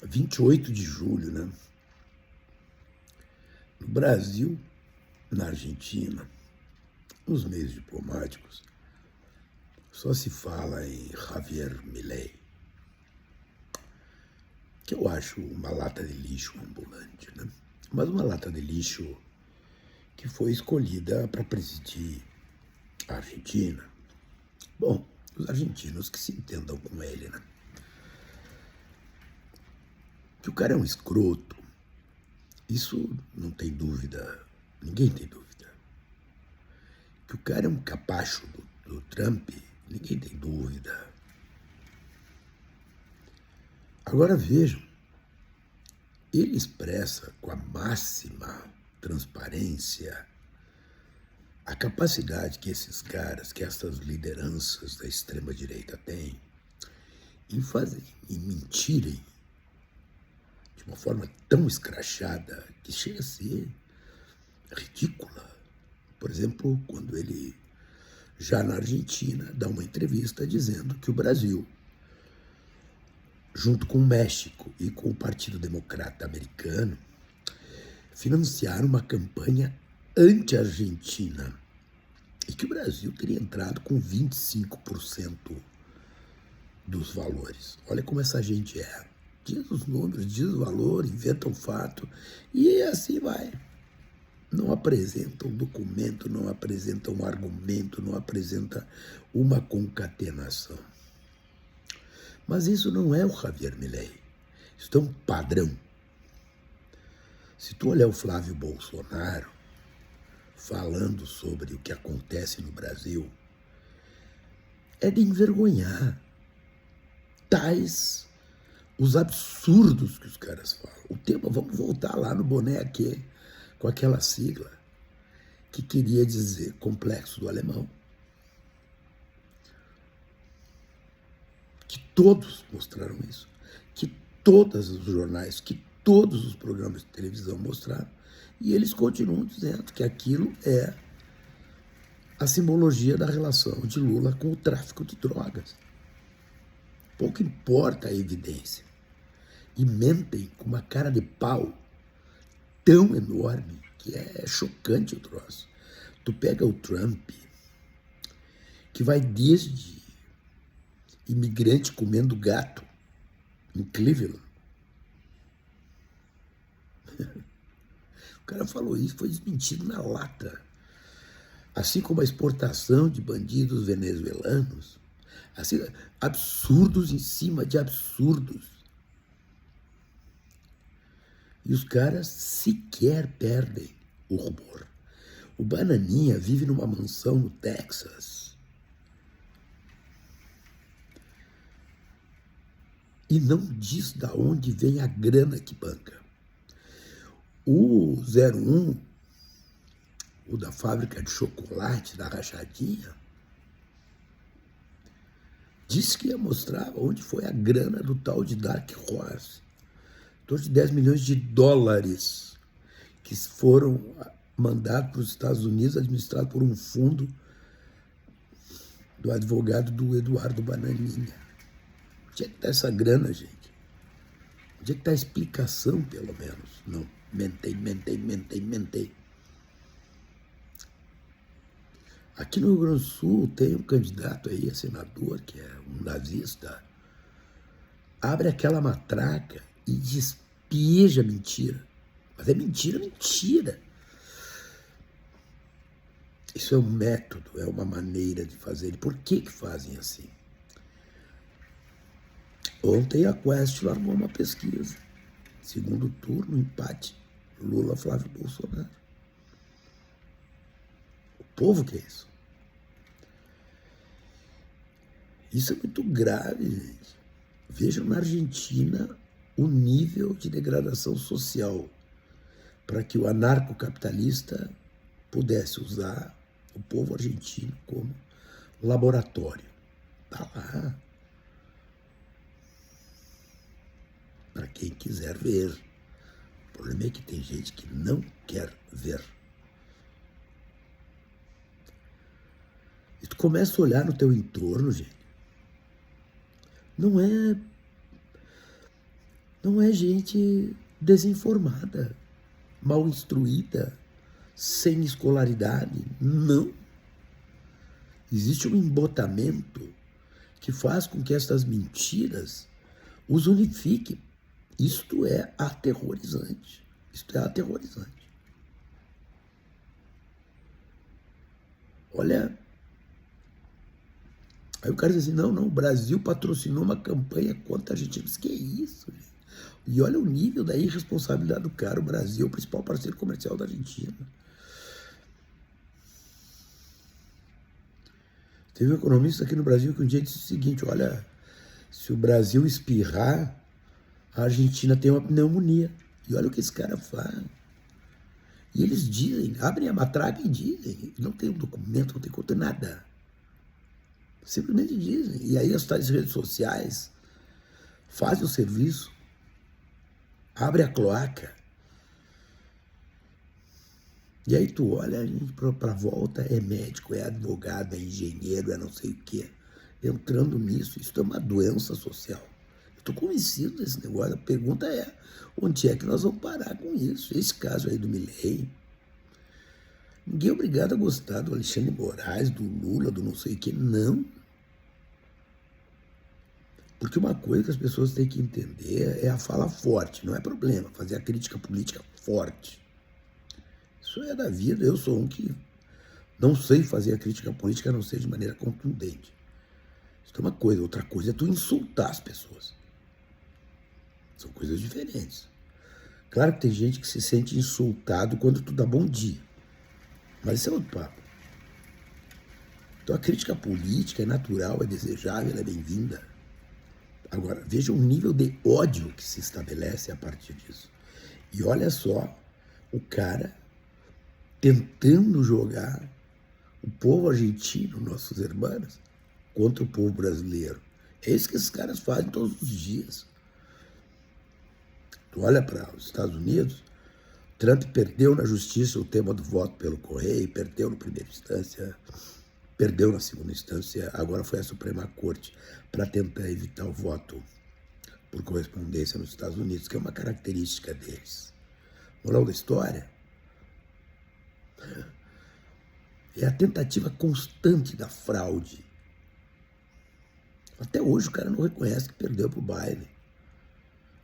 28 de julho, né? No Brasil, na Argentina, nos meios diplomáticos, só se fala em Javier Milei, que eu acho uma lata de lixo ambulante, né? Mas uma lata de lixo que foi escolhida para presidir a Argentina. Bom, os argentinos que se entendam com ele, né? Que o cara é um escroto, isso não tem dúvida, ninguém tem dúvida. Que o cara é um capacho do Trump, ninguém tem dúvida. Agora vejam, ele expressa com a máxima transparência a capacidade que esses caras, que essas lideranças da extrema-direita têm em mentirem de uma forma tão escrachada que chega a ser ridícula. Por exemplo, quando ele, já na Argentina, dá uma entrevista dizendo que o Brasil, junto com o México e com o Partido Democrata Americano, financiaram uma campanha anti-argentina e que o Brasil teria entrado com 25% dos valores. Olha como essa gente é. Diz os números, diz o valor, inventa um fato e assim vai. Não apresenta um documento, não apresenta um argumento, não apresenta uma concatenação. Mas isso não é o Javier Milei. Isso é um padrão. Se tu olhar o Flávio Bolsonaro falando sobre o que acontece no Brasil, é de envergonhar. Tais os absurdos que os caras falam. O tema, vamos voltar lá no boné aqui, com aquela sigla que queria dizer complexo do alemão. Que todos mostraram isso, que todos os jornais, que todos os programas de televisão mostraram, e eles continuam dizendo que aquilo é a simbologia da relação de Lula com o tráfico de drogas. Pouco importa a evidência. E mentem com uma cara de pau tão enorme que é chocante o troço. Tu pega o Trump, que vai desde imigrante comendo gato em Cleveland. O cara falou isso, foi desmentido na lata. Assim como a exportação de bandidos venezuelanos, assim, absurdos em cima de absurdos. E os caras sequer perdem o rumor. O Bananinha vive numa mansão no Texas e não diz da onde vem a grana que banca. O 01, o da fábrica de chocolate, da rachadinha, disse que ia mostrar onde foi a grana do tal de Dark Horse. Em torno de 10 milhões de dólares que foram mandados para os Estados Unidos, administrado por um fundo do advogado do Eduardo Bananinha. Onde é que está essa grana, gente? Onde é que está a explicação, pelo menos? Não, mentei. Aqui no Rio Grande do Sul tem um candidato aí a senador, que é um nazista, abre aquela matraca e despeja mentira. Mas é mentira. Isso é um método, é uma maneira de fazer. E por que fazem assim? Ontem a Quest largou uma pesquisa. Segundo turno, empate. Lula, Flávio Bolsonaro. O povo quer isso. Isso é muito grave, gente. Vejam na Argentina o nível de degradação social para que o anarcocapitalista pudesse usar o povo argentino como laboratório. Está lá. Para quem quiser ver. O problema é que tem gente que não quer ver. E tu começa a olhar no teu entorno, gente. Não é não é gente desinformada, mal instruída, sem escolaridade. Não. Existe um embotamento que faz com que essas mentiras os unifiquem. Isto é aterrorizante. Isto é aterrorizante. Olha, aí o cara diz assim, não, o Brasil patrocinou uma campanha contra a Argentina. Mas que é isso, gente? E olha o nível da irresponsabilidade do cara. O Brasil é o principal parceiro comercial da Argentina. Teve um economista aqui no Brasil que um dia disse o seguinte, olha, se o Brasil espirrar, a Argentina tem uma pneumonia. E olha o que esse cara faz. E eles dizem, abrem a matraca e dizem. Não tem um documento, não tem conta, nada. Simplesmente dizem. E aí as tais redes sociais fazem o serviço, abre a cloaca. E aí tu olha, a gente pra volta é médico, é advogado, é engenheiro, é não sei o quê. Entrando nisso, isso é uma doença social. Estou convencido desse negócio. A pergunta é, onde é que nós vamos parar com isso? Esse caso aí do Milei, ninguém é obrigado a gostar do Alexandre Moraes, do Lula, do não sei o quê. Não. Porque uma coisa que as pessoas têm que entender é a fala forte. Não é problema fazer a crítica política forte. Isso é da vida. Eu sou um que não sei fazer a crítica política, a não ser de maneira contundente. Isso é uma coisa. Outra coisa é tu insultar as pessoas. São coisas diferentes. Claro que tem gente que se sente insultado quando tu dá bom dia. Mas isso é outro papo. Então a crítica política é natural, é desejável, é bem-vinda. Agora, veja o nível de ódio que se estabelece a partir disso. E olha só o cara tentando jogar o povo argentino, nossos irmãos, contra o povo brasileiro. É isso que esses caras fazem todos os dias. Tu olha para os Estados Unidos, Trump perdeu na justiça o tema do voto pelo correio, perdeu na primeira instância, perdeu na segunda instância, agora foi a Suprema Corte para tentar evitar o voto por correspondência nos Estados Unidos, que é uma característica deles. Moral da história é a tentativa constante da fraude. Até hoje o cara não reconhece que perdeu para o Biden.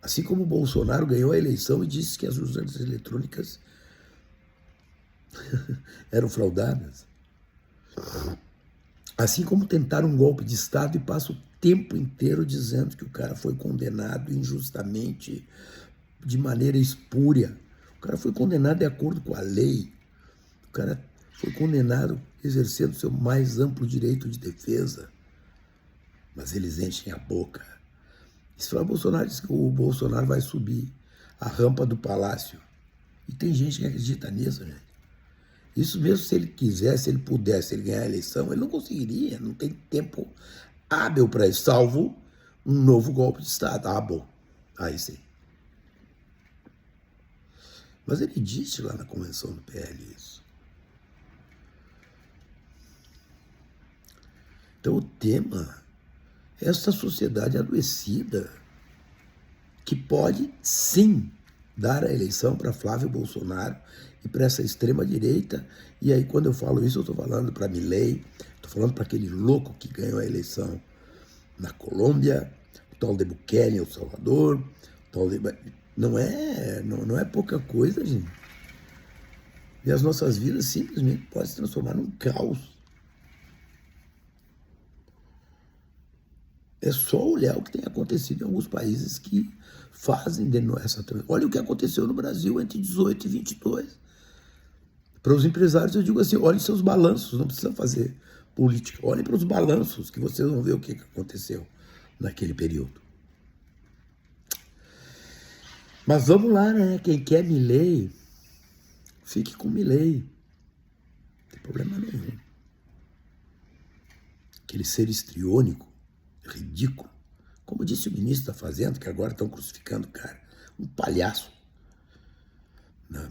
Assim como o Bolsonaro ganhou a eleição e disse que as urnas eletrônicas eram fraudadas. Assim como tentaram um golpe de Estado e passa o tempo inteiro dizendo que o cara foi condenado injustamente, de maneira espúria. O cara foi condenado de acordo com a lei. O cara foi condenado exercendo seu mais amplo direito de defesa. Mas eles enchem a boca. Se o Bolsonaro diz que o Bolsonaro vai subir a rampa do palácio. E tem gente que acredita nisso, gente. Isso mesmo se ele quisesse, se ele pudesse, se ele ganhar a eleição, ele não conseguiria. Não tem tempo hábil para isso, salvo um novo golpe de Estado. Ah, bom. Aí sim. Mas ele disse lá na convenção do PL isso. Então o tema é essa sociedade adoecida que pode, sim, dar a eleição para Flávio Bolsonaro e para essa extrema-direita. E aí, quando eu falo isso, eu estou falando para Milei, estou falando para aquele louco que ganhou a eleição na Colômbia, o tal de Bukele, El Salvador, o tal de... Não é pouca coisa, gente. E as nossas vidas simplesmente podem se transformar num caos. É só olhar o que tem acontecido em alguns países que fazem essa transição. Olha o que aconteceu no Brasil entre 18 e 22. Para os empresários, eu digo assim, olhem seus balanços, não precisa fazer política. Olhem para os balanços, que vocês vão ver o que aconteceu naquele período. Mas vamos lá, né? Quem quer Milei, fique com Milei. Não tem problema nenhum. Aquele ser histriônico, ridículo. Como disse o ministro da Fazenda, que agora estão crucificando o cara. Um palhaço. Né?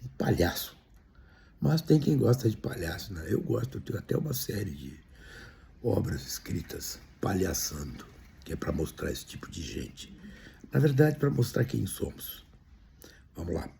Um palhaço. Mas tem quem gosta de palhaço, né? Eu gosto, eu tenho até uma série de obras escritas palhaçando, que é para mostrar esse tipo de gente. Na verdade, para mostrar quem somos. Vamos lá.